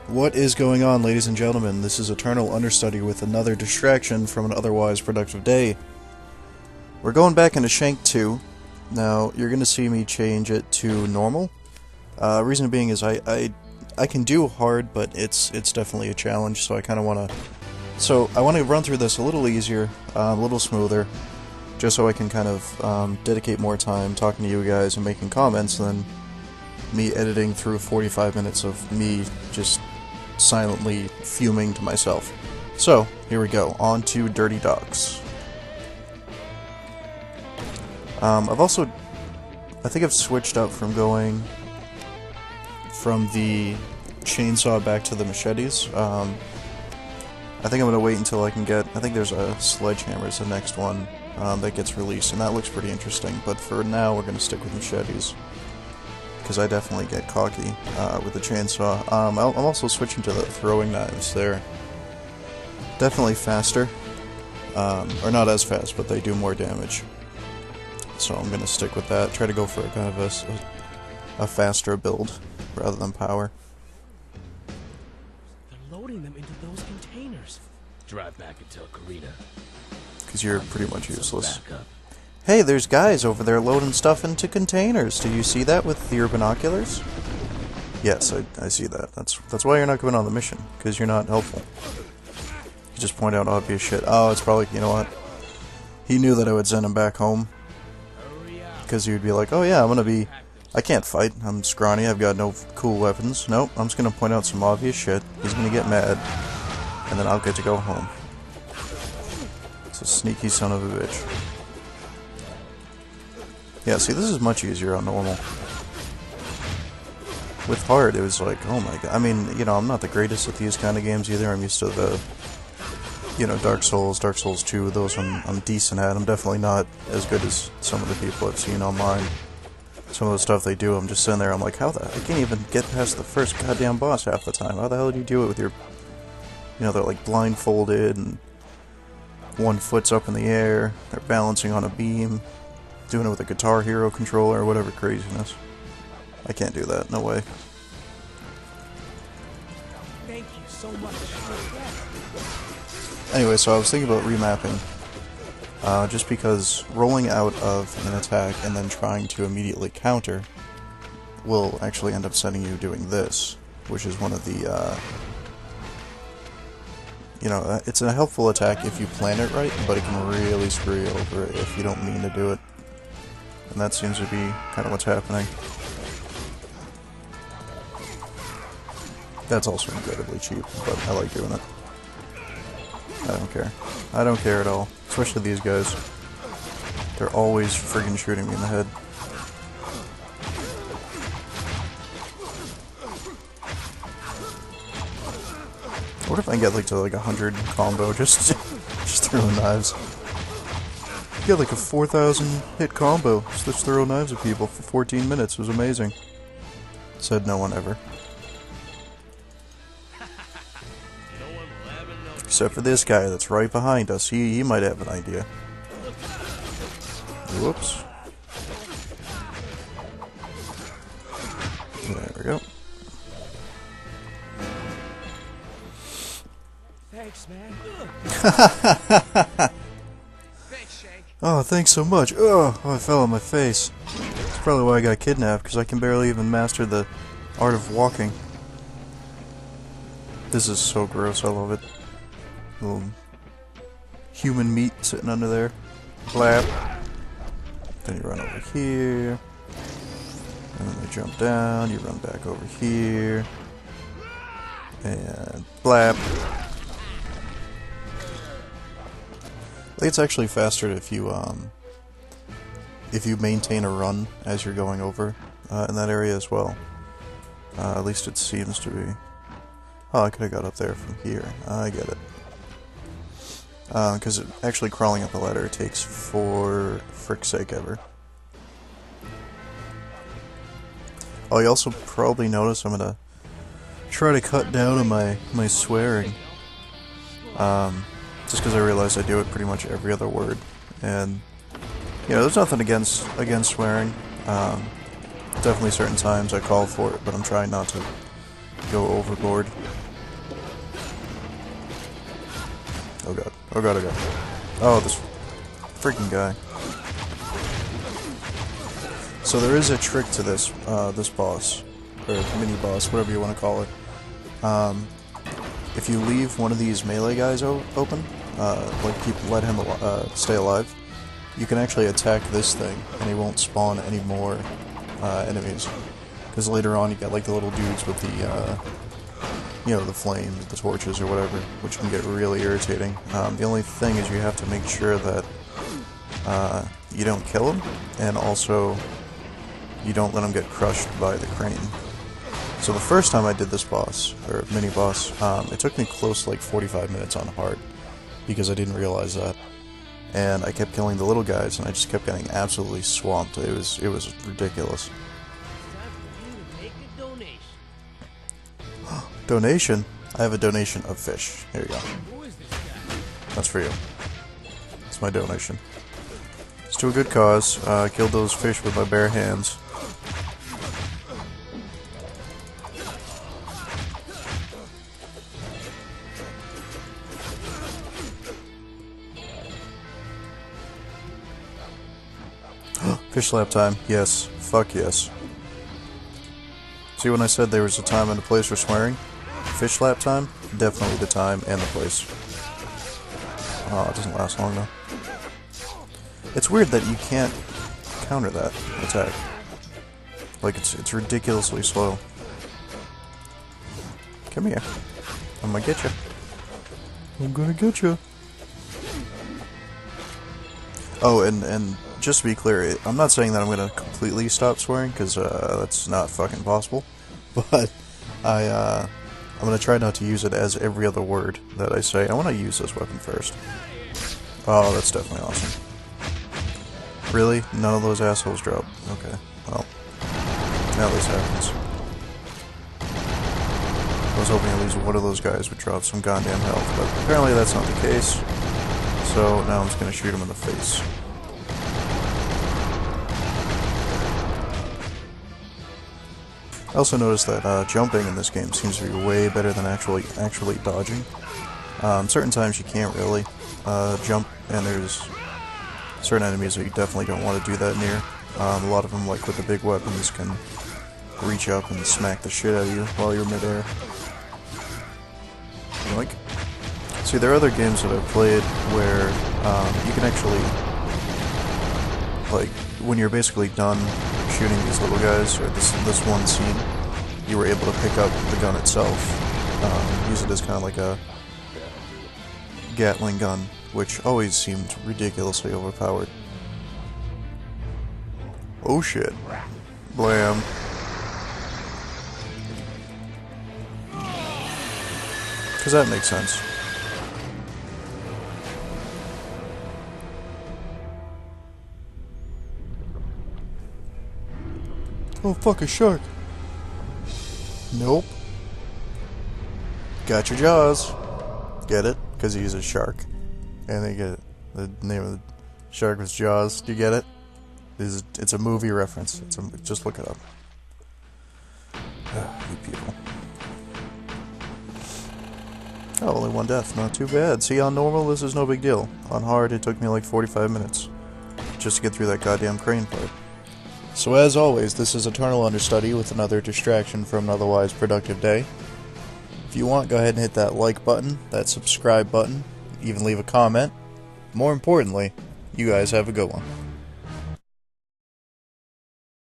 What is going on, ladies and gentlemen? This is Eternal Understudy with another distraction from an otherwise productive day. We're going back into Shank 2. Now, you're going to see me change it to normal. Reason being is I can do hard, but it's definitely a challenge, so I kind of want to... So, I want to run through this a little easier, a little smoother, just so I can kind of dedicate more time talking to you guys and making comments than me editing through 45 minutes of me just silently fuming to myself. So, here we go. On to Dirty Docks. I think I've switched up from going from the chainsaw back to the machetes. I think I'm going to wait until I can get... I think there's a sledgehammer is the next one that gets released, and that looks pretty interesting. But for now, we're going to stick with machetes, because I definitely get cocky with the chainsaw. I'm also switching to the throwing knives. They're definitely faster. Or not as fast, but they do more damage. So I'm going to stick with that. Try to go for a kind of a faster build rather than power. They're loading them into those containers. Drive back and tell Karina. Because you're pretty much useless. Hey, there's guys over there loading stuff into containers. Did you see that with your binoculars? Yes, I see that. That's why you're not going on the mission, because you're not helpful. You just point out obvious shit. Oh, it's probably, you know what? He knew that I would send him back home. Because he would be like, oh yeah, I can't fight. I'm scrawny, I've got no cool weapons. Nope, I'm just going to point out some obvious shit. He's going to get mad. And then I'll get to go home. It's a sneaky son of a bitch. Yeah, see, this is much easier on normal. With hard, it was like, oh my god. I mean, you know, I'm not the greatest at these kind of games either. I'm used to the, you know, Dark Souls 2, those I'm decent at. I'm definitely not as good as some of the people I've seen online. Some of the stuff they do, I'm just sitting there, I'm like, I can't even get past the first goddamn boss half the time. How the hell do you do it with your, you know, they're like blindfolded, and one foot's up in the air, they're balancing on a beam, doing it with a Guitar Hero controller or whatever craziness. I can't do that, no way. Thank you so much. Anyway, so I was thinking about remapping, just because rolling out of an attack and then trying to immediately counter will actually end up sending you doing this, which is one of the, you know, it's a helpful attack if you plan it right, but it can really screw you over if you don't mean to do it. And that seems to be kind of what's happening. That's also incredibly cheap, but I like doing it. I don't care. I don't care at all. Especially these guys. They're always friggin' shooting me in the head. What if I get like to like 100 combo just throwing knives? You get like a 4,000 hit combo. Just throw knives at people for 14 minutes. It was amazing. Said no one ever. Except for this guy that's right behind us. He might have an idea. Whoops. There we go. Thanks, man. Thanks, Shank. Oh, thanks so much. Oh, I fell on my face. That's probably why I got kidnapped, because I can barely even master the art of walking. This is so gross, I love it. Little human meat sitting under there. Clap. Then you run over here. And then you jump down, you run back over here. And blap. I think it's actually faster if you maintain a run as you're going over in that area as well. At least it seems to be. Oh, I could have got up there from here. I get it. Because actually crawling up the ladder takes for frick's sake ever. Oh, you also probably notice I'm gonna try to cut down on my swearing. Just because I realize I do it pretty much every other word. And, you know, there's nothing against swearing. Definitely certain times I call for it, but I'm trying not to go overboard. Oh god. Oh god, oh god. Oh, this freaking guy. So there is a trick to this, this boss. Or mini-boss, whatever you want to call it. If you leave one of these melee guys open, like let him stay alive, you can actually attack this thing, and he won't spawn any more enemies. Because later on you got like the little dudes with the, you know, the flames, the torches, or whatever, which can get really irritating. The only thing is you have to make sure that you don't kill him, and also you don't let him get crushed by the crane. So the first time I did this boss, or mini-boss, it took me close to like 45 minutes on hard, because I didn't realize that. And I kept killing the little guys, and I just kept getting absolutely swamped. It was ridiculous. Donation? I have a donation of fish. Here you go. That's for you. It's my donation. It's to a good cause. I killed those fish with my bare hands. Fish slap time. Yes. Fuck yes. See when I said there was a time and a place for swearing? Fish slap time? Definitely the time and the place. Oh, it doesn't last long though. It's weird that you can't counter that attack. Like, it's ridiculously slow. Come here. I'm gonna get you. I'm gonna get you. Oh, and just to be clear, I'm not saying that I'm gonna completely stop swearing, because that's not fucking possible. But I'm gonna try not to use it as every other word that I say. I want to use this weapon first. Oh, that's definitely awesome. Really? None of those assholes drop. Okay, well, now this happens. I was hoping at least one of those guys would drop some goddamn health, but apparently that's not the case. So now I'm just gonna shoot him in the face. I also noticed that jumping in this game seems to be way better than actually dodging. Certain times you can't really jump, and there's certain enemies that you definitely don't want to do that near. A lot of them, like with the big weapons, can reach up and smack the shit out of you while you're midair. Yoink. See, there are other games that I've played where you can actually, like, when you're basically done shooting these little guys, or this one scene, you were able to pick up the gun itself, use it as kind of like a Gatling gun, which always seemed ridiculously overpowered. Oh shit. Blam. Because that makes sense. Oh fuck, a shark. Nope. Got your jaws. Get it? Because he's a shark. And they get it. The name of the shark was Jaws. Do you get it? It's a movie reference. Just look it up. You people. Oh, only one death. Not too bad. See, on normal, this is no big deal. On hard, it took me like 45 minutes. Just to get through that goddamn crane part. So as always, this is Eternal Understudy with another distraction from an otherwise productive day. If you want, go ahead and hit that like button, that subscribe button, even leave a comment. More importantly, you guys have a good one.